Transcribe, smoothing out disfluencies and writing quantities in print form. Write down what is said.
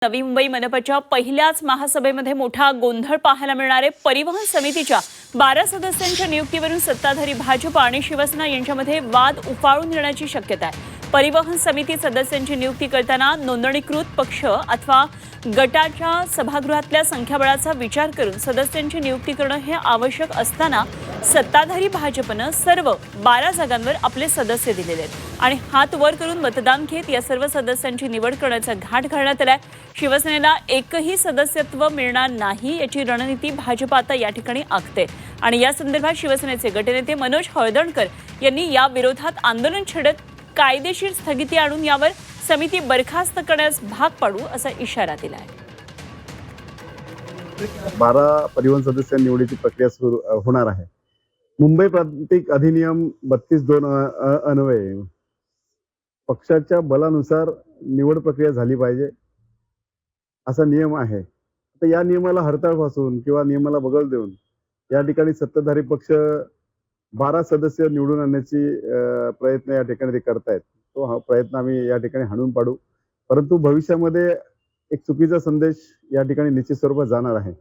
नवी मुंबई मनपाच्या पहिल्याच महासभेमध्ये मोठा गोंधळ पाहायला मिळणार आहे। परिवहन समितीच्या 12 सदस्यांच्या नियुक्तीवरून सत्ताधारी भाजप आणि शिवसेना यांच्यामध्ये वाद उफाळून येण्याची शक्यता आहे। परिवहन समिती सदस्यांची नियुक्ती करताना नोंदणीकृत पक्ष अथवा गटाच्या सभागृहातल्या संख्याबळाचा विचार करून सदस्यांची नियुक्ती करणं हे आवश्यक असताना सत्ताधारी भाजपनं सर्व 12 जागांवर आपले सदस्य दिलेले आहेत आणि हात वर करून मतदान घेत या सर्व सदस्यांची निवड करण्याचा घाट घालण्यात आलाय। शिवसेनेला एकही सदस्यत्व मिळणार नाही याची रणनीती भाजप आता या ठिकाणी आखते आणि या संदर्भात शिवसेनेचे गटनेते मनोज हळदणकर यांनी या विरोधात आंदोलन छेडत कायदेशीर स्थगिती आणून यावर समिती बरखास्त करण्यास भाग पाडू असा इशारा दिला आहे। 12 परिवहन सदस्य निवडीची प्रक्रिया सुरू होणार आहे। मुंबई प्रांतिक अधिनियम 32(2) अन्वये पक्षाच्या बलानुसार निवड प्रक्रिया झाली पाहिजे असा नियम आहे। तर या नियमाला हरताळ फासून किंवा नियमाला बगल देऊन या ठिकाणी सत्ताधारी पक्ष 12 सदस्य निवडून आणण्याची प्रयत्न या ठिकाणी ते करतायत। तो हा प्रयत्न आम्ही या ठिकाणी हाणून पाडू, परंतु भविष्यामध्ये एक चुकीचा संदेश या ठिकाणी निश्चित स्वरूपात जाणार आहे।